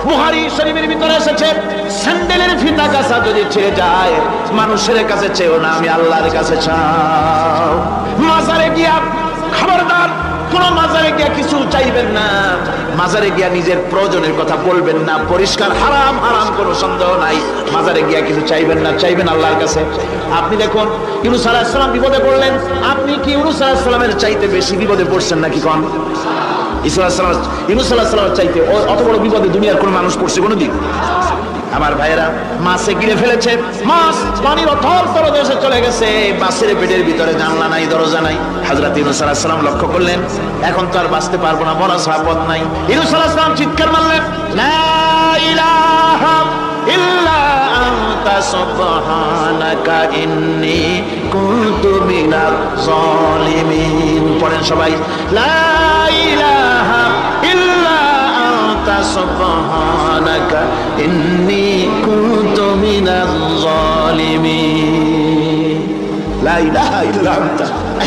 বুখারী শরীফের ভিতরে এসেছে, স্যান্ডেলের ফিতা কাছা যদি ছিঁড়ে যায়, মানুষের কাছে চেও না, আমি আল্লাহর কাছে চাও। মাজারে গিয়া খবরদার কোন মাজারে গিয়া কিছু চাইবেন না, মাজারে গিয়া নিজের প্রয়োজনের কথা বলবেন না, পরিষ্কার হারাম হারাম কোনো সন্দেহ নাই। মাজারে গিয়া কিছু চাইবেন না, চাইবেন আল্লাহর কাছে। আপনি দেখুন ইউনূস আলাইহিস সালাম বিপদে পড়লেন, আপনি কি ইউনূস আলাইহিস সালামের চাইতে বেশি বিপদে পড়ছেন নাকি? কোন ইউনূস আলাইহিস সালামের চাইতে অত বড় বিপদে দুনিয়ার কোন মানুষ পড়ছে কোনদিন? আমার ভাইয়েরা, মাছে গিলে ফেলেছে, মাছ পানির অথল তলদেশে চলে গেছে, মাছের পেটের ভিতরে জানলা নাই, দরজা নাই। হযরত ইউনূস আলাইহিস সালাম লক্ষ্য করলেন, এখন তো আর বাঁচতে পারবো না, মরা ছাড়া পথ নাই। ইউনূস আলাইহিস সালাম চিৎকার মারলেন, লা ইলাহা ইল্লা আনতা সুবহানাকা ইন্নী কুনতু মিনাজ জালিমিন। পড়েন সবাই, লা ইলাহা ইল্লা আনতা সুবহানাকা ইন্নী কুনতু মিনাজ জালিমিন। লা ইলাহা ইল্লা আনতা,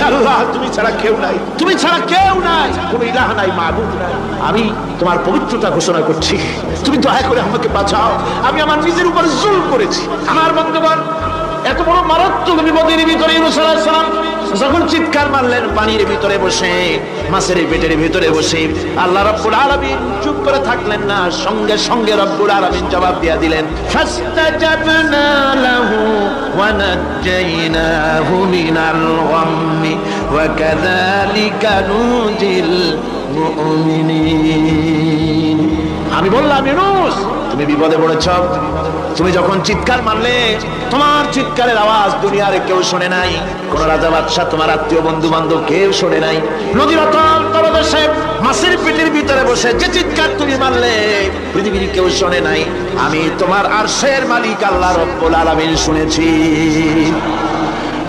আল্লাহ তুমি ছাড়া কেউ নাই, তুমি ছাড়া কেউ নাই, কোনো ইলাহ নাই, মাবুদ নাই। আমি তোমার পবিত্রতা ঘোষণা করছি, তুমি দয়া করে আমাকে বাঁচাও, আমি আমার নিজের উপর জুলম করেছি। আমার বন্ধুগণ, এত বড় মারাত্মক বিপদের ভিতরে ইউনূস আলাইহিস সালাম যখন চিৎকার মারলেন, পানির ভিতরে বসে, মাছের পেটের ভিতরে বসে, আল্লাহ রাব্বুল আলামিন চুপ করে থাকলেন না, সঙ্গে সঙ্গে রব্বুল আলামিন জবাব দিয়ে দিলেন, ফাস্তাজাবনা লাহু ওয়া নাজ্জাইনাহু মিনাল গাম্মি ওয়া কাযালিকা নুজিল মুমিনিন। আমি বললাম, ইউনূস তুমি বিপদে পড়েছ, তুমি যখন চিৎকার মারলে, তোমার চিৎকারের আওয়াজ দুনিয়ার কেউ শোনে নাই, কোন রাজা বাদশা, তোমার আত্মীয় বন্ধু বান্ধব কেউ শোনে নাই। নদীর অতল তলদেশে মাছের পেটের ভিতরে বসে যে চিৎকার তুমি মারলে, পৃথিবীর কেউ শোনে নাই, আমি তোমার আরশের মালিক আল্লাহ রাব্বুল আলামিন শুনেছি।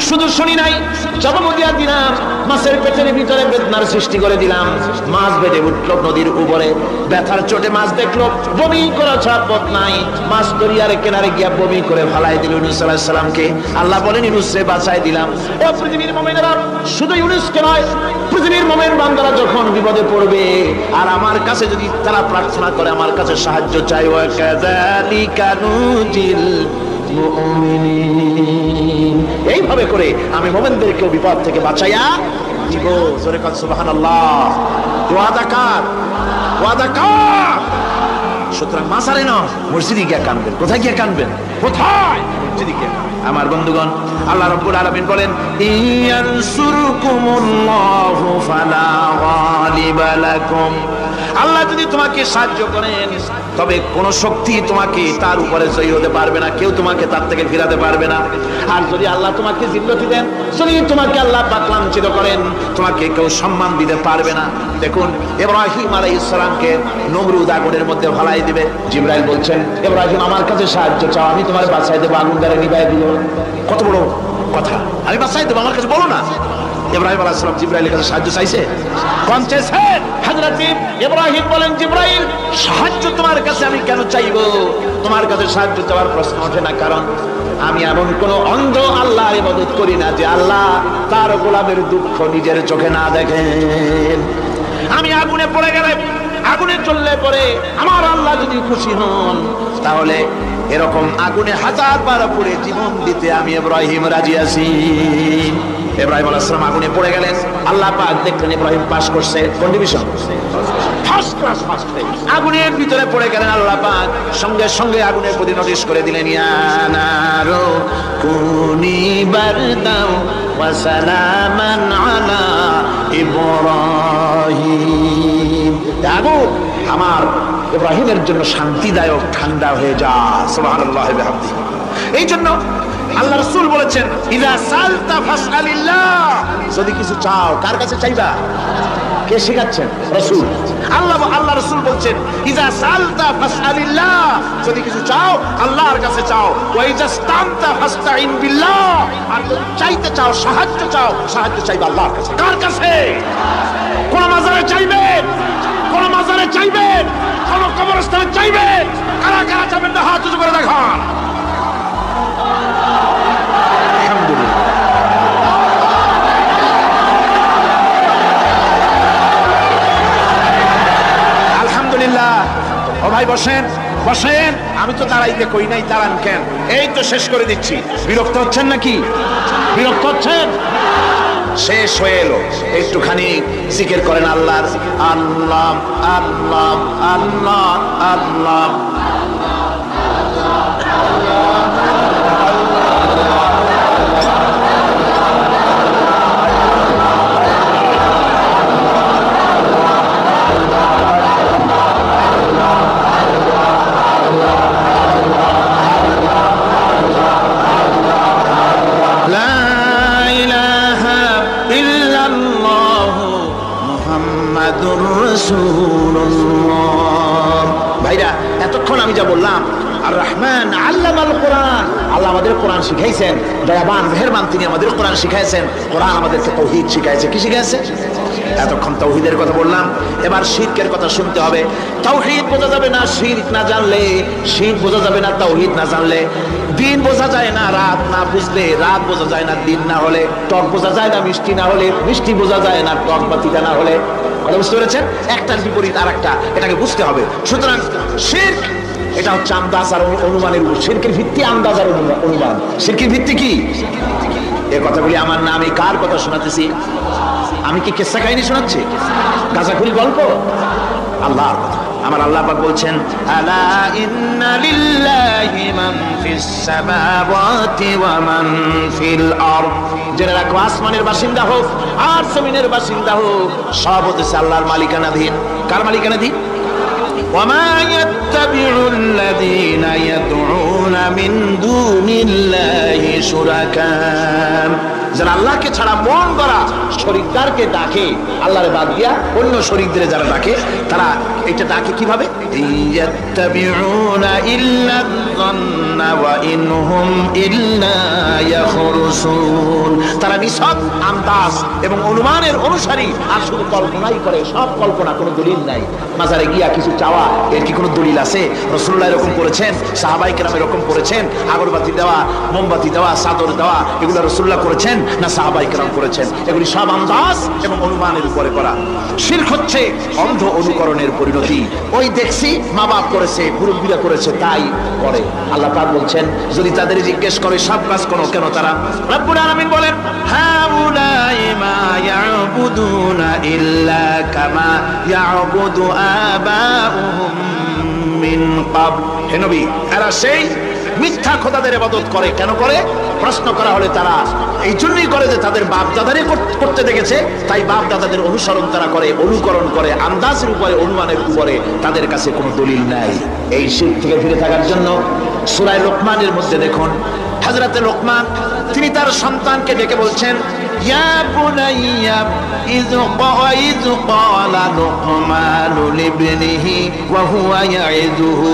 শুধু শুনি নাই, জবাব দিয়া দিলাম, মাছের পেটের ভিতরে বেদনার সৃষ্টি করে দিলাম। মাছ বেড়ে উঠল নদীর উপরে, ব্যথার চোটে মাছ দেখলো, বমি করা ছাড়া পথ নাই, মাছ দরিয়ার কিনারে গিয়া বমি করে ফালাই দিল ইউনূস আলাইহিস সালামকে। আল্লাহ বলেন, ইউনূসকে বাঁচাই দিলাম। ও পৃথিবীর মুমিনেরা, শুধু ইউনূসকে নয়, পৃথিবীর মুমিন বান্দারা যখন বিপদে পড়বে আর আমার কাছে যদি তারা প্রার্থনা করে, আমার কাছে সাহায্য চাই, ওয়া কাযালিকা নুজিল মুমিনিন, এইভাবে করে আমি মুমিনদেরকে বিপদ থেকে বাঁচাইয়া দিব। জোরে কান সুবহানাল্লাহ। ওয়াদা কার? ওয়াদা কার? সুতরাং মাসারে না, মসজিদে গিয়ে কানবেন। কোথায় গিয়ে কানবেন? কোথায়? মসজিদে গিয়ে। আমার বন্ধুগণ, আল্লাহ রাব্বুল আলামিন বলেন, ইয়ানসুরকুমুল্লাহু ফালা গালিবা লাকুম। আল্লাহ যদি তোমাকে সাহায্য করেন, তবে কোন শক্তি তোমাকে তার উপরে জয়ী হতে পারবে না, কেউ তোমাকে তার থেকে ফিরাতে পারবে না। আর যদি আল্লাহ তোমাকে জিল্লতি দেন, যদি তোমাকে আল্লাহ পাক লাঞ্ছিত করেন, তোমাকে কেউ সম্মান দিতে পারবে না। দেখুন, ইব্রাহিম আলাইহিস সালামকে নমরুদ আগুনের মধ্যে ফালাই দিবে, জিবরাইল বলছেন, ইব্রাহিম আমার কাছে সাহায্য চাও, আমি তোমার বাঁচাই দেবো, আগুন দ্বারা নিভাই দিব। কত বড় কথা, আমি বাঁচাই দেবো, আমার কাছে বলো না। ইব্রাহিম আলাইহিস সালাম জিবরাইলের কাছে সাহায্য চাইছে, কোন চাইছেন? হযরত ইব্রাহিম বলেন, জিবরাইল সাহায্য তোমার কাছে আমি কেন চাইবো? তোমার কাছে সাহায্য চাওয়ার প্রশ্ন ওঠে না, কারণ আমি এমন কোন অন্ধ আল্লাহর ইবাদত করি না যে আল্লাহ তার গোলামের দুঃখ নিজের চোখে না দেখেন। আমি আগুনে পড়ে গেলে, আগুনে চললে পরে আমার আল্লাহ যদি খুশি হন, তাহলে এরকম আগুনে হাজার বার পড়ে জীবন দিতে আমি ইব্রাহিম রাজি আছি। ইব্রাহিম আলাইহিস সালাম আগুনে পড়ে গেলেন, আল্লাহ পাক দেখলেন ইব্রাহিম পাস করছে, কোন ডিভিশন? ফার্স্ট ক্লাস পাস করে আগুনের ভিতরে পড়ে গেলেন। আল্লাহ পাক সঙ্গে সঙ্গে আগুনের প্রতি নোটিশ করে দিলেন, ইয়া নারু কুনি বারদাও ওয়া সালামান আলা ইব্রাহিম। আগুন আমার ইব্রাহিমের জন্য শান্তিদায়ক, ঠান্ডা হয়ে যা। সুবহানাল্লাহি ওয়া বিহামদিহি। এই জন্য আল্লাহ রাসূল বলেছেন, ইযা সালতা ফাসআলিল্লাহ, যদি কিছু চাও কার কাছে চাইবা? কে শেখাচ্ছেন? রাসূল। আল্লাহ রাসূল বলছেন, ইযা সালতা ফাসআলিল্লাহ, যদি কিছু চাও আল্লাহর কাছে চাও। ওয়া ইযা ইসতানতা ফাসতাইন বিল্লাহ, আর যদি চাইতে চাও, সাহায্য চাও, সাহায্য চাইবা আল্লাহর কাছে। কার কাছে? কোন মাজারে চাইবেন? কোন মাজারে চাইবেন? কোন কবরস্থানে চাইবেন? কারা কারা চাইবেন না হাত উঁচু করে দেখান। আলহামদুলিল্লাহ। ও ভাই বসেন বসেন, আমি তো দাঁড়াইতে কই নাই, দাঁড়ান কেন? এই তো শেষ করে দিচ্ছি। বিরক্ত হচ্ছেন নাকি? বিরক্ত হচ্ছেন? শেষ হয়ে এলো, একটুখানি জিকির করেন আল্লাহর। আল্লাহ আল্লাহ আল্লাহ আল্লাহ। ভাইরা, এতক্ষণ আমি যা বললাম, আর রহমান আল্লামাল কোরআন, আল্লাহ আমাদের কোরআন শিখাইছেন, দয়াবান মেহেরবান তিনি আমাদের কোরআন শিখাইছেন। কোরআন আমাদেরকে তাওহীদ শিখাইছে। কি শিখাইছে? এতক্ষণ তাওহীদের কথা বললাম, এবার শিরকের কথা শুনতে হবে। তাওহীদ বোঝা যাবে না শিরক না জানলে, শিরক বোঝা যাবে না তাওহীদ না জানলে। দিন বোঝা যায় না রাত না বুঝলে, রাত বোঝা যায় না দিন না হলে, টক বোঝা যায় না মিষ্টি না হলে, মিষ্টি বোঝা যায় না টক বা তিতা না হলে। কথা বুঝতে পেরেছেন? একটার বিপরীত আর একটা, এটাকে বুঝতে হবে। সুতরাং শিরক এটা হচ্ছে আন্দাজ আর অনুমানের উপর। শিরকের ভিত্তি আন্দাজ আর অনুমান। শিরকের ভিত্তি কি? এই কথাগুলি আমার না, আমি কার কথা শোনাতেছি? আমি কি কিসসা কাহিনী শোনাচ্ছি? গাঁজাখুরি গল্প? আল্লাহর কথা। আমার আল্লাহ পাক বলছেন, আলা ইন্না লিল্লাহি মান ফিস সামাওয়াতি ওয়া মান ফিল আরদ। জেনে রাখো, আসমানের বাসিন্দা হোক আর জমিনের বাসিন্দা হোক, সব হচ্ছে আল্লাহর মালিকানাধীন। কার মালিকানাধীন? وما يتبع الذين يدعون من دون الله شركاء। যারা আল্লাহকে ছাড়া মন গড়া শরীকদারকে ডাকে, আল্লাহর বাদ দিয়া অন্য শরীকদের যারা ডাকে, তারা এটা ডাকে কিভাবে? ইয়াত্তাবিউনা ইল্লা যান্না ওয়া ইনহুম ইল্লা ইয়াখরুসুন। তারা নিছক আন্দাজ এবং অনুমানের অনুসারী, আর শুধু কল্পনাই করে। সব কল্পনা, কোনো দলিল নাই। মাজারে গিয়া কিছু চাওয়া, এর কি কোনো দলিল আছে? রাসূলুল্লাহ এরকম করেছেন, সাহাবায়ে কেরাম এরকম করেছেন? আগরবাতি দেওয়া, মোমবাতি দেওয়া, চাদর দেওয়া, এগুলো রাসূলুল্লাহ করেছেন না সাহাবায়ে কেরাম করেছেন? এগুলি সব আন্দাজ এবং অনুমানের উপরে করা। শিরক হচ্ছে অন্ধ অনুকরণের পরিণতি। ওই দেখছি মা বাপ করেছে, মুরব্বিরা করেছে, তাই করে। আল্লাহ পাক বলছেন, যদি তাদের জিজ্ঞেস করে সব কাজ করো কেন তারা? রব্বুল আলামিন বলেন, হাউলাই মা ইয়াবুদুনা ইল্লা কামা ইয়াবুদু আবাউহুম মিন ক্বাবল। হে নবী, এরা সেই মিথ্যা খোদাদের ইবাদত করে। কেন করে? প্রশ্ন করা হলে তারা এই জন্যই করে যে তাদের বাপ দাদারই করতে দেখেছে, তাই বাপ দাদাদের অনুসরণ তারা করে, অনুকরণ করে, আন্দাজের উপরে, অনুমানের উপরে। তাদের কাছে কোনো দলিল নাই। এই শিরক থেকে ফিরে থাকার জন্য সূরা লোকমানের মধ্যে দেখুন, হযরতে লোকমান তিনি তার সন্তানকে ডেকে বলছেন, ইয়া বুনাইয়া ইয ক্বালা লুকমানু লিবনিহি ওয়া হুয়া ইয়াইযুহু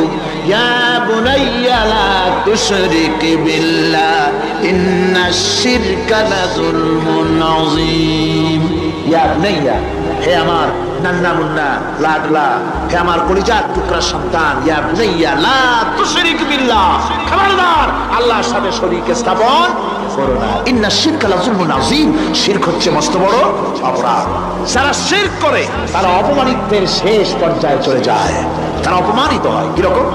ইয়া বুনাইয়া লা তুশরিক বিল্লাহ ইন্নাশ শিরকা লাযুলমুন আযীম। ইয়া বুনাইয়া, হে আমার নান্না মুন্না লাডলা, হে আমার কলিজার টুকরা সন্তান, ইয়া বুনাইয়া লা তুশরিক বিল্লাহ, খবরদার আল্লাহর সাথে শরীক স্থাপন করো না। ইন্নাশ শিরকা লাযুলমুন আযীম। শিরক হচ্ছে মস্ত বড় অপরাধ। যারা শিরক করে তারা অপমানিতের শেষ পর্যায়ে চলে যায়, তারা অপমানিত হয়। কিরকম?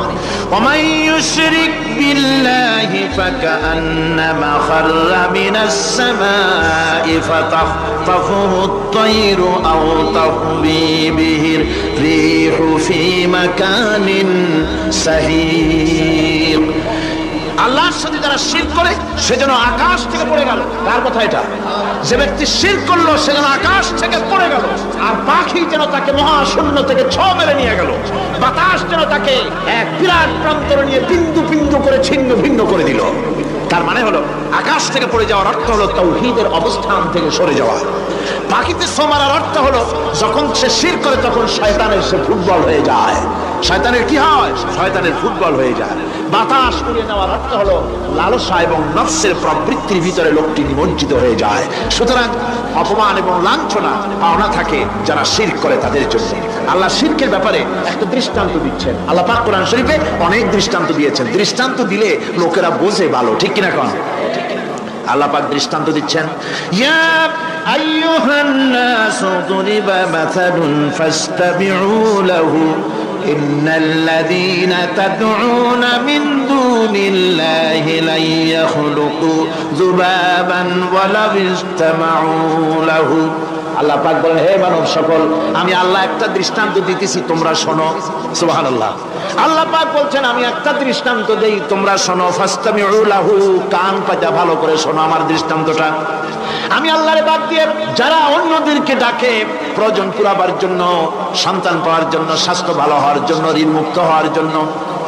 ওয়ামান ইউশরিক বিল্লাহি ফাকান্নামা খাররা মিনাস সামাই ফাতাখতাফুহু আত-তায়রু আও তাহবি বিহির রিহু ফি মাকানিন সাহিক। আল্লাহর সাথে যারা শিরক করে সে যেন আকাশ থেকে পড়ে গেল। কার কথা এটা? যে ব্যক্তি শিরক করলো সে যেন আকাশ থেকে পড়ে গেল, আর পাখি যেন তাকে মহাশূন্য থেকে ছ মেরে নিয়ে গেল, বাতাস যেন তাকে এক বিরাট প্রান্তর নিয়ে বিন্দু বিন্দু করে ছিন্ন ভিন্ন করে দিল। তার মানে হলো আকাশ থেকে পড়ে যাওয়ার অর্থ হলো তাওহীদের অবস্থান থেকে সরে যাওয়া। পাখিতে ছো মারার অর্থ হলো যখন সে শিরক করে তখন শয়তানের সে ফুটবল হয়ে যায়। শয়তানের কি হয়? শয়তানের ফুটবল হয়ে যায়। বাতাস উড়িয়ে নেওয়ার অর্থ হলো লালসা এবং নফসের প্রবৃত্তির ভিতরে লোকটি নিমজ্জিত হয়ে যায়। সুতরাং অপমান এবং লাঞ্ছনা পাওনা থাকে যারা শিরক করে তাদের জন্য। আল্লাহ শিরকের ব্যাপারে একটা দৃষ্টান্ত দিচ্ছেন। আল্লাহ পাক কোরআন শরীফে অনেক দৃষ্টান্ত দিয়েছেন। দৃষ্টান্ত দিলে লোকেরা বোঝে ভালো, ঠিক কিনা কোন? আল্লাহ পাক দৃষ্টান্ত দিচ্ছেন, ইয়া আইয়ুহান নাসু দুরিবা মাসালুন ফাসতাবিউ লাহু ইন্নাল্লাযীনা তাদউনা মিন দুনিল্লাহি লা ইয়াখলুকু যুবাবান ওয়ালা ইসতামাউ লাহু। আল্লাহ পাক বলেন, হে মানব সকল, আমি আল্লাহ একটা দৃষ্টান্ত দিতেছি, তোমরা শোনো। সুবহানাল্লাহ। আল্লাহ পাক বলছেন, আমি একটা দৃষ্টান্ত দেই, তোমরা শোনো। ফাসতামিউ লাহু, কান পাতা ভালো করে শোনো আমার দৃষ্টান্তটা। আমি আল্লাহর বাদ দিয়ে যারা অন্যদেরকে ডাকে প্রয়োজন পুরাবার জন্য, সন্তান পাওয়ার জন্য, স্বাস্থ্য ভালো হওয়ার জন্য, ঋণ মুক্ত হওয়ার জন্য,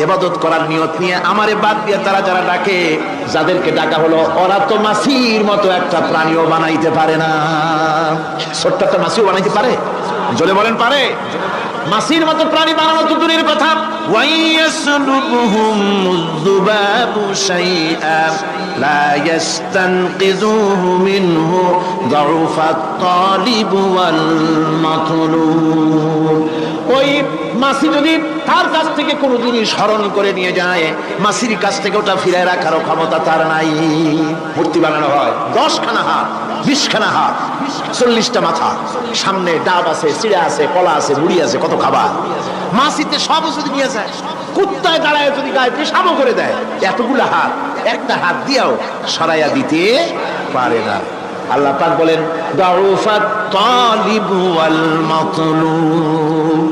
ইবাদত করার নিয়ত নিয়ে আমারে বাদ দিয়ে তারা যারা ডাকে, যাদেরকে ডাকা হলো, ওরা তো মাছির মতো একটা প্রাণীও বানাইতে পারে না। ছোট্ট একটা মাছিও বানাইতে পারে? জোরে বলেন, পারে? মাছির মতো প্রাণী বানানো তো দূরের কথা। ওয়াইয়াসলুবহুম যুবাবু শাইআ লা ইস্তানকিযুহু মিনহু যাউফাত তালিব ওয়াল মাতলুব। ওই মাছি যদি তার কাছ থেকে কোনো জিনিস হরণ করে নিয়ে যায়, মাছির কাছ থেকে ওটা ফিরে রাখার ক্ষমতা তার নাই। মূর্তি বানানো হয় 10খানা হাত, 20খানা হাত, 40টা মাথা, সামনে ডাব আছে, চিড়া আছে, কলা আছে, মুড়ি আছে, কত খাবার। মাছিতে সব যদি নিয়ে যায়, কুত্তায় দাঁড়ায় যদি গায়ে পেশাবও করে দেয়, এতগুলো হাত একটা হাত দিয়েও সরাইয়া দিতে পারে না। আল্লাহ পাক বলেন, দাউফাত তালিব ওয়াল মাতলুব।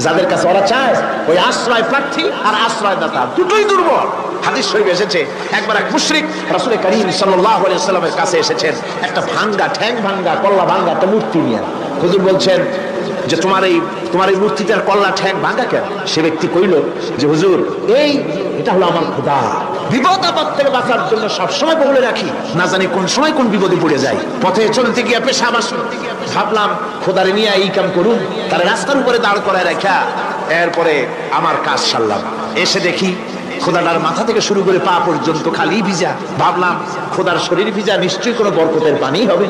যাদের কাছে ওরা চায়, ওই আশ্রয় প্রার্থী আর আশ্রয়দাতা দুটোই দুর্বল। হাদিস শরীফে এসেছে, একবার এক মুশরিক রাসূল করিম সাল্লাল্লাহু আলাইহি ওয়াসাল্লামের কাছে এসেছেন একটা ভাঙ্গা, ঠ্যাং ভাঙ্গা, কল্লা ভাঙ্গা একটা মূর্তি নিয়ে। হুজুর বলছেন যে তোমার এই মূর্তিটার কল্লা ঠ্যাং ভাঙ্গা কেন? সে ব্যক্তি কইল যে হুজুর, এটা হলো আমার খোদা। বিপদ আপদ থেকে বাঁচার জন্য সবসময় বলে রাখি, না জানি কোন সময় কোন বিপদে পড়ে যাই। পথে চলতে গিয়ে পেশাব আসলো, ভাবলাম খোদারে নিয়ে এই কাম করুন, তার রাস্তার উপরে দাঁড় করায় রাখা, এরপরে আমার কাজ সারলাম। এসে দেখি খোদাটার মাথা থেকে শুরু করে পা পর্যন্ত খালি ভিজা। ভাবলাম খোদার শরীর ভিজা, নিশ্চয়ই কোনো বরকতের পানি হবে।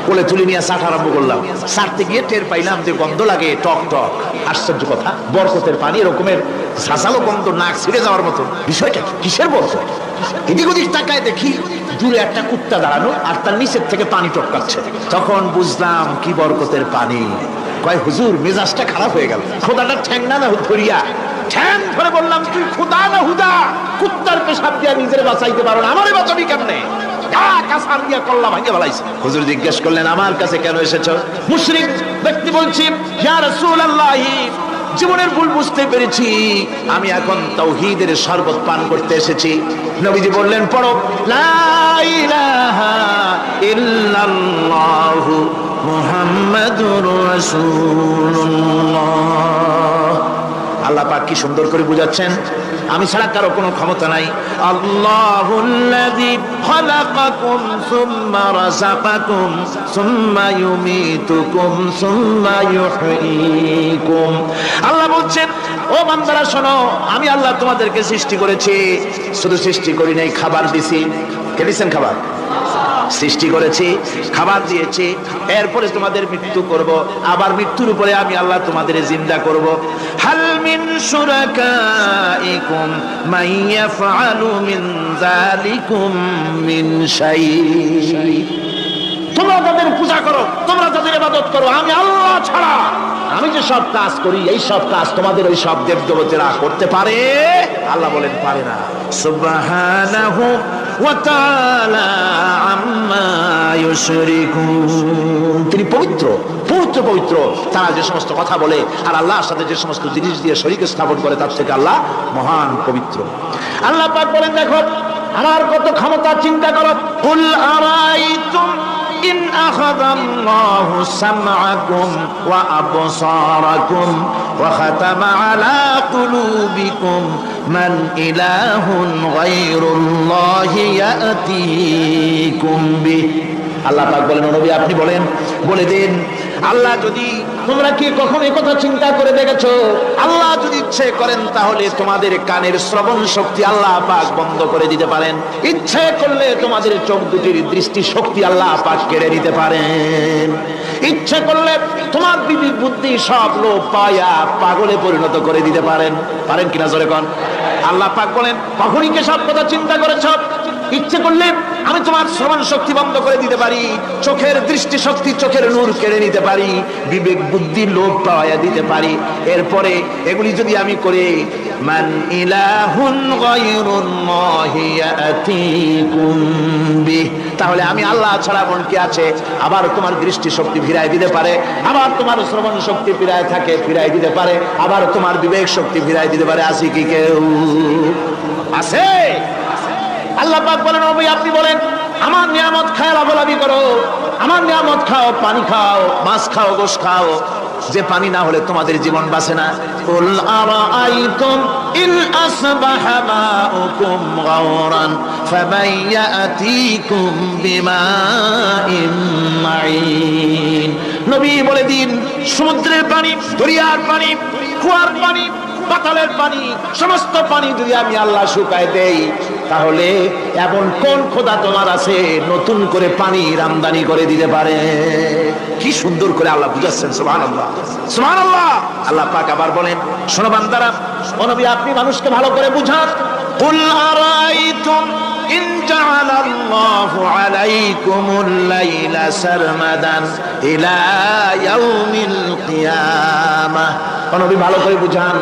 কোলে তুলে নিয়ে চাট আরম্ভ করলাম। চাটতে গিয়ে টের পাইলাম যে গন্ধ লাগে টক টক। আশ্চর্য কথা, বরকতের পানি এরকমের ঝাঁঝালো গন্ধ, নাক ছিঁড়ে যাওয়ার মতো। বিষয়টা কিসের বরকত? এদিক ওদিক তাকায় দেখি দূরে একটা কুত্তা দাঁড়ানো, আর তার নিচের থেকে পানি টপকাচ্ছে। তখন বুঝলাম কি বরকতের পানি। কয় হুজুর, মেজাজটা খারাপ হয়ে গেল। খোদাটা ঠ্যাং না ধরিয়া ঠ্যাং ধরে বললাম, তুই খোদা না হুদা? কুত্তার পেশাব দিয়া নিজের বাঁচাইতে পারো না, আমারে বাঁচাবি কেমনে? হুজুর জিজ্ঞেস করলেন, আমার কাছে কেন এসেছো? মুশরিক ব্যক্তি বলছি, ইয়া রাসূলুল্লাহ, জীবনের ভুল বুঝতে পেরেছি, আমি এখন তাওহীদের শরবত পান করতে এসেছি। নবীজি বললেন, পড়ো লা ইলাহা ইল্লাল্লাহু মুহাম্মাদুর রাসূলুল্লাহ। আল্লাহ পাক কি সুন্দর করে বুঝাচ্ছেন, আমি ছাড়া কারো কোনো ক্ষমতা নাই। আল্লাহুল্লাযী খালাকাকুম সুম্মা রাযাকাকুম সুম্মা ইউমীতুকুম সুম্মা ইউহয়ীকুম। আল্লাহ বলছেন, ও বান্দারা শোনো, আমি আল্লাহ তোমাদেরকে সৃষ্টি করেছি। শুধু সৃষ্টি করি নাই, খাবার দিছি। কে দিয়েছেন খাবার? সৃষ্টি করেছি, খাবার দিয়েছি, এরপরে তোমাদের মৃত্যু করব, আবার মৃত্যুর উপরে আমি আল্লাহ তোমাদের জিন্দা করব। হাল মিন শুরাকাইকুম মান ইয়াফআলু মিন যালিকুম মিন শাই। তোমরা যাদের পূজা করো, তোমরা যাদের ইবাদত করো, আমি আল্লাহ ছাড়া আমি যে সব কাজ করি, এই সব কাজ তোমাদের ওই সব দেবদেবতারা করতে পারে? আল্লাহ বলেন, পারে না। সুবহানাহু ওয়া তাআলা আম্মা ইউশরিকুন। তিনি পবিত্র, পবিত্র, পবিত্র। তারা যে সমস্ত কথা বলে আর আল্লাহর সাথে যে সমস্ত জিনিস দিয়ে শরীক স্থাপন করে, তার থেকে আল্লাহ মহান, পবিত্র। আল্লাহ পাক বলেন, দেখো আমার কত ক্ষমতা, চিন্তা করো। কুল আরাইতুম ইন আখাযাল্লাহু সামআকুম ওয়া আবসারাকুম ওয়া খাতামা আলা কুলুবিকুম মান ইলাহুন গায়রুল্লাহি ইয়াতিকুম বিহি। আল্লাহ পাক বলেন, নবী আপনি বলেন, বলে দিন, আল্লাহ যদি, তোমরা কি কখনো এই কথা চিন্তা করে দেখেছো, আল্লাহ যদি ইচ্ছে করেন তাহলে তোমাদের কানের শ্রবণ শক্তি আল্লাহ পাক বন্ধ করে দিতে পারেন। ইচ্ছে করলে তোমাদের চোখ দুটির দৃষ্টি শক্তি আল্লাহ পাক কেড়ে নিতে পারেন। ইচ্ছে করলে তোমার বিবেক বুদ্ধি সব লোপ পায়া পাগলে পরিণত করে দিতে পারেন। পারেন কিনা জোরে কোন? আল্লাহ পাক বলেন, কখনই কি সব কথা চিন্তা করেছ? ইচ্ছে করলে আমি তোমার শ্রবণ শক্তি বন্ধ করে দিতে পারি, চোখের দৃষ্টি শক্তি, চোখের নূর কেড়ে নিতে পারি, বিবেক বুদ্ধি লোভ পাওয়া দিতে পারি। এরপরে এগুলি যদি আমি করে মান ইলাহুন গায়রুল্লাহি ইয়াতিকুম বিহ, তাহলে আমি আল্লাহ ছাড়া মন কি আছে? আবার তোমার দৃষ্টি শক্তি ফিরাই দিতে পারে, আবার তোমার শ্রবণ শক্তি ফিরাই দিতে পারে, আবার তোমার বিবেক শক্তি ফিরাই দিতে পারে। আছে কি কেউ? আছে? আল্লাহ পাক বলেন, নবী আপনি বলেন আমার নিয়ামত খায় লাভালাভি করো, আমার নিয়ামত খাও, পানি খাও, মাছ খাও, গোশত খাও, যে পানি না হলে তোমাদের জীবন বাঁচে না। কুল আরাআইতুম ইন আসবাহা মাউকুম গাওরান ফামাইয়াতিকুম বিমাইন মাইন, নবী বলে দিন সমুদ্রের পানি, দরিয়ার পানি, কুয়ার পানি, পাতালের পানি, সমস্ত পানি যদি আমি আল্লাহ শুকায় দেই, তাহলে এমন কোন খোদা তোমার আছে নতুন করে পানির আমদানি করে দিতে পারে? কি সুন্দর করে আল্লাহ বুঝাচ্ছেন, সুবহানাল্লাহ সুবহানাল্লাহ। আল্লাহ পাক আবার বলেন, শোনো বান্দারা, ও নবী আপনি মানুষকে ভালো করে বুঝান। কুল আরাইতুম ইন জাআলাল্লাহু আলাইকুমুল লাইলা সারমাদান ইলা ইয়াউমিল কিয়ামাহ, ও নবী ভালো করে বুঝান,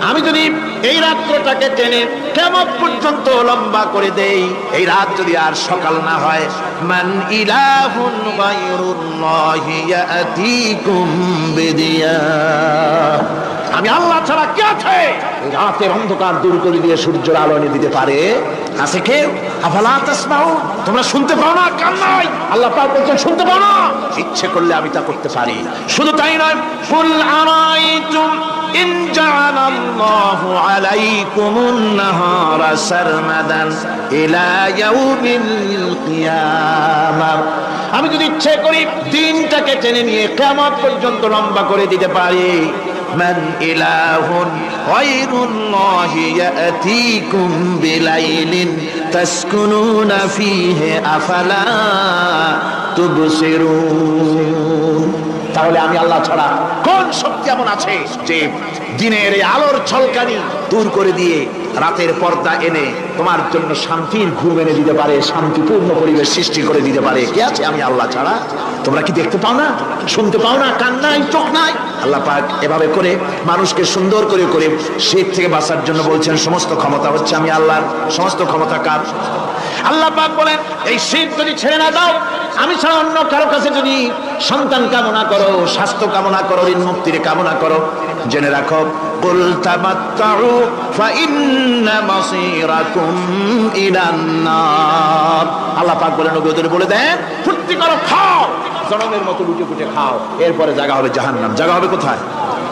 আমি যদি এই রাত্রটাকে টেনে কিয়ামত পর্যন্ত লম্বা করে দেই, এই রাত যদি আর সকাল না হয়, মান ইলাহুন গায়রুল্লাহি ইয়াতিকুম বিদিয়া, আমি আল্লাহ ছাড়া কে আছে এই রাতের অন্ধকার দূর করে দিয়ে সূর্যের আলো এনে দিতে পারে? আছে কেউ? আফালা তাসমাউ, তোমরা শুনতে পাও না? কান নাই? আল্লাহ পাক বলছেন শুনতে পাও না? ইচ্ছে করলে আমি তা করতে পারি। শুধু তাই নয়, কুল আরাইতুম ইন জাআলাল্লাহু আলাইকুমুন নাহারা সারমাদান ইলা ইয়াউমিল কিয়ামাহ, আমি যদি ইচ্ছে করি দিনটাকে টেনে নিয়ে কিয়ামত পর্যন্ত লম্বা করে দিতে পারি। মান ইলাহুন গায়রুল্লাহি ইয়াতিকুম বিলাইলিন তাসকুনুনা ফীহি আফালা তুবসিরুন, তাহলে আমি আল্লাহ ছাড়া কোন শক্তি এমন আছে যে দিনের এই আলোর ঝলকানি দূর করে দিয়ে রাতের পর্দা এনে তোমার জন্য শান্তির ঘুম এনে দিতে পারে, শান্তিপূর্ণ পরিবেশ সৃষ্টি করে দিতে পারে? কে আছে আমি আল্লাহ ছাড়া? তোমরা কি দেখতে পাও না? শুনতে পাও না? কান নাই? চোখ নাই? আল্লাহ পাক এভাবে করে মানুষকে সুন্দর করে করে শিরক থেকে বাঁচার জন্য বলছেন সমস্ত ক্ষমতা হচ্ছে আমি আল্লাহর। সমস্ত ক্ষমতা কার? আল্লাহ পাক বলেন, এই শিরক যদি ছেড়ে না দাও, আমি ছাড়া অন্য কারো কাছে যদি সন্তান কামনা করো, স্বাস্থ্য কামনা করো, ঋণ মুক্তির কামনা করো, জেনে রাখো কুল তামাত্তাউ ফাইন্না মাসীরাকুম ইলান নার, আল্লাহ পাক বলেন নবী ওদের বলে দেন ফুর্তি করো, খাও, জনমের মতো লুটে পুটে খাও, এরপরে জায়গা হবে জাহান্নাম। জায়গা হবে কোথায়?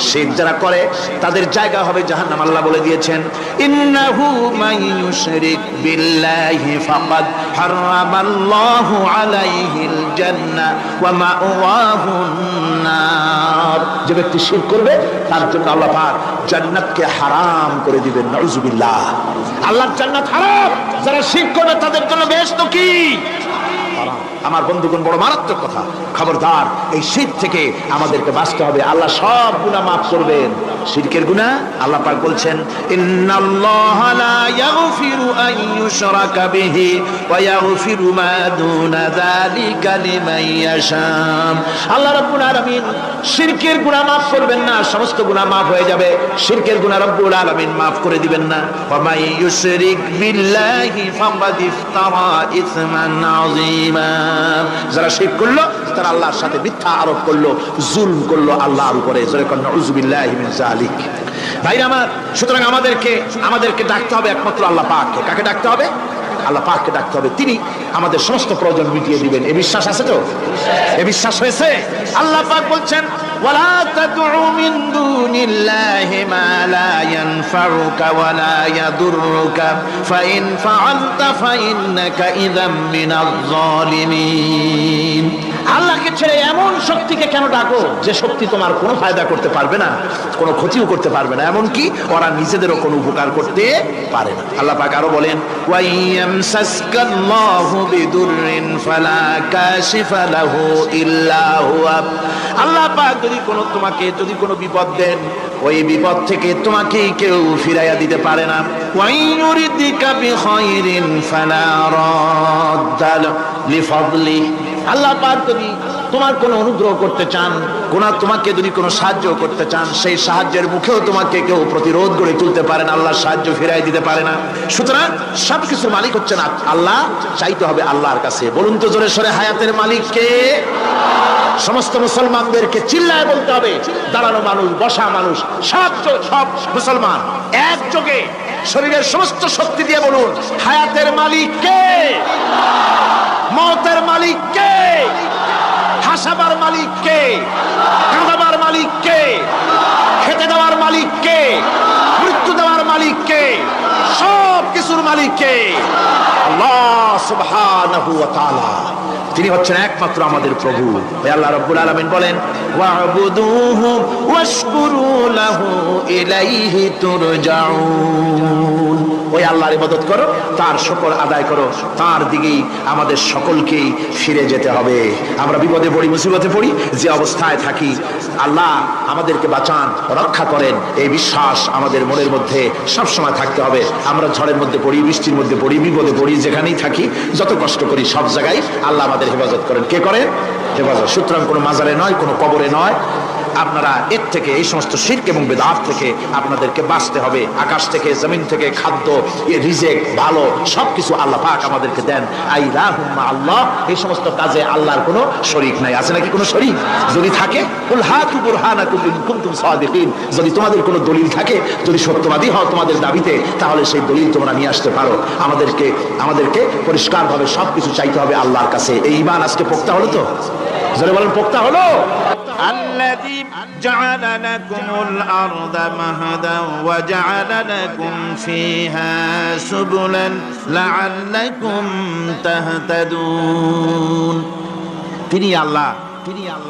শিরক যারা করে তাদের জায়গা হবে জাহান্নাম। আল্লাহ বলে দিয়েছেন, ইন্নাহু মান ইউশরিক বিল্লাহি ফাকাদ হারামাল্লাহু আলাইহিল জান্নাহ ওয়া মাওয়াহুন নার, যে ব্যক্তি শিরক করবে তার জন্য আল্লাহ পাক জান্নাতকে হারাম করে দিবেন। নাউযুবিল্লাহ, আল্লাহর জান্নাত হারাম, যারা শিরক করবে তাদের জন্য বেহেশত কি? আমার বন্ধুগণ, বড় মারাত্মক কথা। খবরদার, এই শিরক থেকে আমাদেরকে বাঁচতে হবে। আল্লাহ সব গুনাহ মাফ করবেন। শিরকের গুনাহ আল্লাহ পাক বলছেন, ইন্নাল্লাহা লা ইয়াগফিরু আন ইউশরাকা বিহি ওয়া ইয়াগফিরু মা দুনা যালিকা লিমান ইয়াশা। আল্লাহ রাব্বুল আলামিন শিরকের গুনাহ মাফ করবেন না, সমস্ত গুনাহ মাফ হয়ে যাবে। শিরকের গুনাহ রব্বুল আলামিন মাফ করে দিবেন না। ওয়া মান ইউশরিক বিল্লাহি ফাকাদ ইফতারা ইসমান আযীমা, যারা শিরক করলো তারা আল্লাহর সাথে মিথ্যা আরোপ করলো, জুলম করলো আল্লাহর উপরে। জোরে কোন নাউযুবিল্লাহি মিন যালিক। ভাইরা আমার, সুতরাং আমাদেরকে ডাকতে হবে একমাত্র আল্লাহ পাককে। কাকে ডাকতে হবে? আল্লাহ পাককে ডাকতে হবে। তিনি আমাদের সমস্ত প্রয়োজন মিটিয়ে দিবেন। এই বিশ্বাস আছে তো? এই বিশ্বাস হয়েছে? আল্লাহ পাক বলছেন, ওয়ালা তাদউ মিন দুনিল্লাহি মা লা ইয়ানফাউকা ওয়া লা ইয়াদুররুকা ফাইন ফাআলতা ফাইন্নাকা ইযাম মিনাজ জালিমিন। আল্লাহকে ছেড়ে এমন শক্তিকে কেন ডাকো যে শক্তি তোমার কোনো ফায়দা করতে পারবে না, কোনো ক্ষতিও করতে পারবে না, এমনকি ওরা নিজেদেরও কোনো উপকার করতে পারে না। আল্লাহ পাক আরো বলেন, ওয়াইয়ামসাসকাল্লাহু বিদুররিন ফালা কাশিফা লাহু ইল্লা হুয়া। আল্লাহ পাক যদি কোনো বিপদ দেন, ওই বিপদ থেকে তোমাকে কেউ ফিরাইয়া দিতে পারে না। ওয়াইয়ুরিদিকা বিখাইরিন ফালা রাদ্দা লিফাদলিহি। আল্লাহ পাক যদি তোমার কোনো অনুগ্রহ করতে চান, তোমাকে যদি কোনো সাহায্য করতে চান, সেই সাহায্যের মুখেও তোমাকে কেউ প্রতিরোধ গড়ে তুলতে পারে না, আল্লাহর সাহায্য ফিরাই দিতে পারে না। সুতরাং সবকিছুর মালিক হচ্ছেন আল্লাহ, চাইতে হবে আল্লাহর কাছে। বলুন তো জোরে সরে, হায়াতের মালিক কে? সমস্ত মুসলমানদেরকে চিল্লায় বলতে হবে, দাঁড়ানো মানুষ, বসা মানুষ, সব মুসলমান একযোগে শরীরের সমস্ত শক্তি দিয়ে বলুন, হায়াতের মালিক কে? মওতের মালিক কে? হাসাবার মালিক কে? কাঁদাবার মালিক কে? খেতে দেওয়ার মালিক কে? মৃত্যু দেওয়ার মালিক কে? সব কিছুর মালিক কে? আল্লাহ সুবহানাহু ওয়া তাআলা। তিনি হচ্ছেন একমাত্র আমাদের প্রভু। আল্লাহ রাব্বুল আলামিন বলেন, ওয়া'বুদুহু ওয়াশকুরু লাহু ইলাইহি তুরজাউন। ওই আল্লাহর ইবাদত করো, তার শুকর আদায় করো, তার দিকেই আমাদের সকলকেই ফিরে যেতে হবে। আমরা বিপদে পড়ি, মুসিবতে পড়ি, যে অবস্থায় থাকি, আল্লাহ আমাদেরকে বাঁচান, রক্ষা করেন, এই বিশ্বাস আমাদের মনের মধ্যে সবসময় থাকতে হবে। আমরা ঝড়ের মধ্যে পড়ি, বৃষ্টির মধ্যে পড়ি, বিপদে পড়ি, যেখানেই থাকি, যত কষ্ট করি, সব জায়গায় আল্লাহ আমাদের হেফাজত করেন। কে করেন? হেফাজত। সুতরাং কোনো মাজারে নয়, কোনো কবরে নয়। আপনারা এর থেকে, এই সমস্ত শিরক এবং বিদআত থেকে আপনাদেরকে বাঁচতে হবে। আকাশ থেকে, জমিন থেকে খাদ্য, রিজিক, ভালো সবকিছু আল্লাহ পাক আমাদেরকে দেন। আইলাহুম্মা আল্লাহ, এই সমস্ত কাজে আল্লাহর কোনো শরীক নাই। আছে নাকি কোনো শরীক? যদি থাকে, কুল হাতু বুরহানাকুম ইন কুনতুম সাদিকিন। যদি তোমাদের কোনো দলিল থাকে, যদি সত্যবাদী হও তোমাদের দাবিতে, তাহলে সেই দলিল তোমরা নিয়ে আসতে পারো। আমাদেরকে পরিষ্কারভাবে সবকিছু চাইতে হবে আল্লাহর কাছে। এই ঈমান আজকে পোক্তা হলো তো? জোরে বলেন, পোক্তা হলো? الذي جعل لكم الأرض مهدا وجعل لكم فيها سبلا لعلكم تهتدون। তিনি আল্লাহ,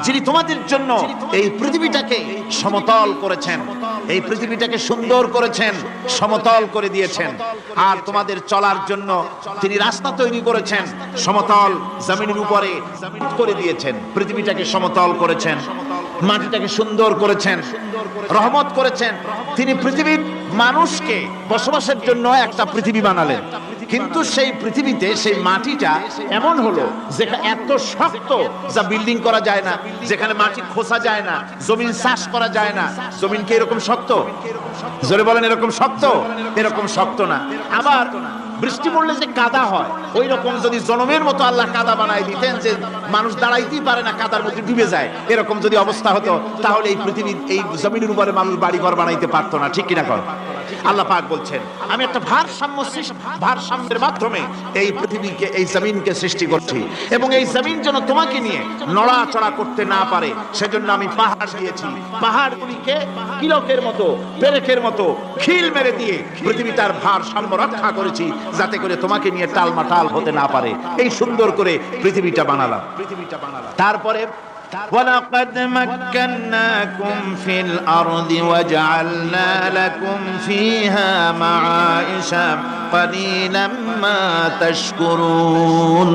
যিনি তোমাদের জন্য এই পৃথিবীটাকে সমতল করেছেন, এই পৃথিবীটাকে সুন্দর করেছেন, সমতল করে দিয়েছেন। আর তোমাদের চলার জন্য তিনি রাস্তা তৈরি করেছেন, সমতল জমিনের উপরে করে দিয়েছেন, পৃথিবীটাকে সমতল করেছেন, মাটিটাকে সুন্দর করেছেন, রহমত করেছেন। তিনি পৃথিবীর মানুষকে বসবাসের জন্য একটা পৃথিবী বানালেন, কিন্তু সেই পৃথিবীতে সেই মাটিটা এমন হলো যেখানে এত শক্ত, যা বিল্ডিং করা যায় না, যেখানে মাটি খোসা যায় না, জমিন চাষ করা যায় না। জমিন কি এরকম শক্ত? জোরে বলেন, এরকম শক্ত? এরকম শক্ত না। আবার বৃষ্টি পড়লে যে কাদা হয়, ওই রকম যদি জনমের মতো আল্লাহ কাদা বানাই দিতেন যে মানুষ দাঁড়াইতেই পারে না, কাদার মধ্যে ডুবে যায়, এরকম যদি অবস্থা হতো, তাহলে এই পৃথিবীর, এই জমিনের উপরে মানুষ বাড়ি ঘর বানাইতে পারতো না। ঠিক কিনা কর? আল্লাহ পাক বলছেন, আমি একটা ভারসাম্যের মাধ্যমে এই পৃথিবীকে, এই জমিনকে সৃষ্টি করছি, এবং এই জমিন যেন তোমাকে নিয়ে নড়াচড়া করতে না পারে, সেজন্য আমি পাহাড় দিয়েছি। পাহাড়গুলিকে কিলকের মতো, পেরেকের মতো খিল মেরে দিয়ে পৃথিবী তার ভারসাম্য রক্ষা করেছি, যাতে করে তোমাকে নিয়ে টালমাটাল হতে না পারে। এই সুন্দর করে পৃথিবীটা বানালাম। তারপরে وَلَقَدْ مَكَّنَّاكُمْ فِي الْأَرْضِ وَجَعَلْنَا لَكُمْ فِيهَا مَعَائِشَ قَلِيلًا مَا تَشْكُرُونَ।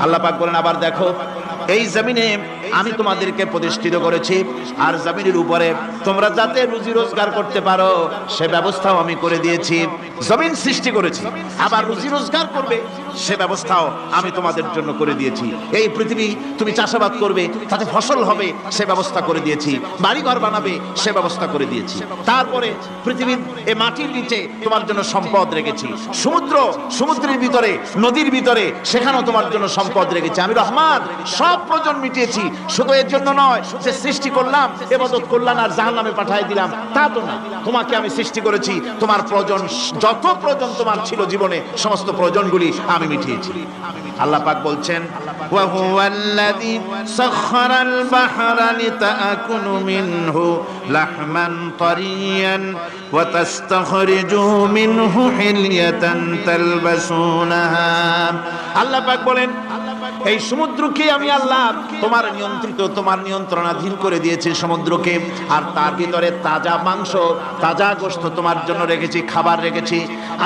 আল্লাহ পাক বলেন, আবার দেখো, এই জমিনে আমি তোমাদেরকে প্রতিষ্ঠিত করেছি, আর জমিনের উপরে তোমরা যাতে রুজি রোজগার করতে পারো সে ব্যবস্থাও আমি করে দিয়েছি। জমিন সৃষ্টি করেছি, আবার রুজি রোজগার করবে সে ব্যবস্থাও আমি তোমাদের জন্য করে দিয়েছি। এই পৃথিবী তুমি চাষাবাদ করবে, তাতে ফসল হবে সে ব্যবস্থা করে দিয়েছি, বাড়ি ঘর বানাবে সে ব্যবস্থা করে দিয়েছি। তারপরে পৃথিবীর এই মাটির নিচে তোমার জন্য সম্পদ রেখেছি, সমুদ্রের ভিতরে, নদীর ভিতরে, সেখানেও তোমার জন্য সম্পদ রেখেছি। আমি রহমান, সব প্রয়োজন মিটিয়েছি। শুধু এর জন্য নয় যে সৃষ্টি করলাম, ইবাদত করলাম আর জাহান্নামে পাঠিয়ে দিলাম, তা তো না। তোমাকে আমি সৃষ্টি করেছি, তোমার প্রয়োজন, যত প্রয়োজন তোমার ছিল জীবনে, সমস্ত প্রয়োজনগুলি আমি মিটিয়েছি। আল্লাহ পাক বলছেন, ওয়া হুয়াল্লাযী সাখখারাল বাহরা লিতাকুনু মিনহু লাহমান তারিয়ান ওয়া তাস্তাখরিজু মিনহু হিলিয়াতান তালবাসুনাহা। আল্লাহ পাক বলেন, এই সমুদ্রকে আমি আল্লাহ তোমার নিয়ন্ত্রিত, তোমার নিয়ন্ত্রণাধীন করে দিয়েছি সমুদ্রকে। আর তার ভিতরে তাজা মাংস, তাজা গোশত তোমার জন্য রেখেছি, খাবার রেখেছি।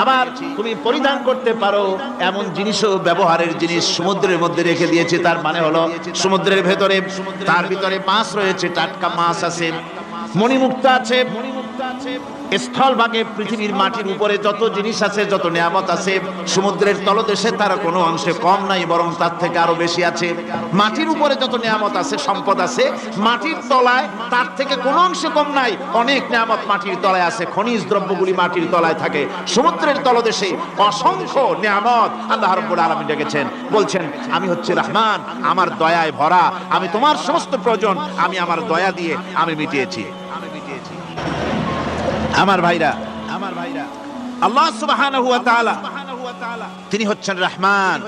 আবার তুমি পরিধান করতে পারো এমন জিনিসও, ব্যবহারের জিনিস সমুদ্রের মধ্যে রেখে দিয়েছি। তার মানে হলো সমুদ্রের ভেতরে, তার ভিতরে মাছ রয়েছে, টাটকা মাছ আছে, মণিমুক্তা আছে। স্থলভাগে পৃথিবীর মাটির উপরে যত জিনিস আছে, যত নিয়ামত আছে, সমুদ্রের তলদেশে তার কোনো অংশে কম নাই, বরং তার থেকে আরো বেশি আছে। মাটির উপরে যত নিয়ামত আছে, সম্পদ আছে, মাটির তলায় তার থেকে কোনো অংশে কম নাই। অনেক নিয়ামত মাটির তলায় আছে, খনিজ দ্রব্যগুলি মাটির তলায় থাকে। সমুদ্রের তলদেশে অসংখ্য নিয়ামত আল্লাহ রাব্বুল আলামিন রেখেছেন। বলছেন আমি হচ্ছে রহমান, আমার দয়ায় ভরা, আমি তোমার সমস্ত প্রয়োজন আমি আমার দয়া দিয়ে আমি মিটিয়েছি। আমার ভাইরা, আল্লাহ সুবহানাহু ওয়া তাআলা তিনি হচ্ছেন রহমান,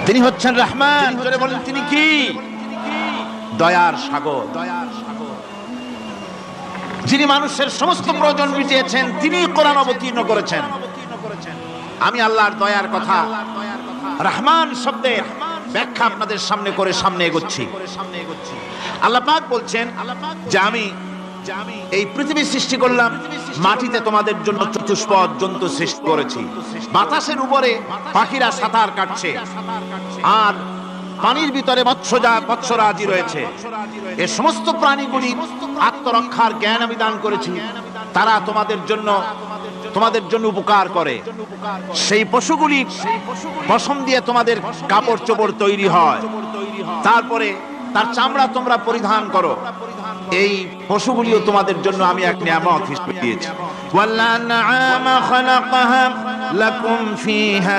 তিনি হচ্ছেন রহমান। জোরে বলেন তিনি কি? দয়ার সাগর, যিনি মানুষের সমস্ত প্রয়োজন মিটিয়েছেন, তিনি কোরআন অবতীর্ণ করেছেন। আমি আল্লাহর দয়ার কথা, রহমান শব্দের ব্যাখ্যা আপনাদের সামনে করে সামনে এগোচ্ছি। আল্লাহ পাক বলছেন যে আমি এই পৃথিবী সৃষ্টি করলাম, মাটিতে তোমাদের জন্য চতুষ্পদ জন্তু সৃষ্টি করেছি, বাতাসের উপরে পাখিরা সাঁতার কাটছে, আর পানির ভিতরে মৎস্যরাজি রয়েছে। এই সমস্ত প্রাণীগুলি আত্মরক্ষার জ্ঞান আমি দান করেছি, তারা তোমাদের জন্য উপকার করে। সেই পশুগুলি পশম দিয়ে তোমাদের কাপড় চোপড় তৈরি হয়, তারপরে তার চামড়া তোমরা পরিধান করো। এই পশুগুলিও তোমাদের জন্য আমি এক নিয়ামত হিসেবে দিয়েছি। ওয়াল আনআমা খালাকাহা লাকুম ফিহা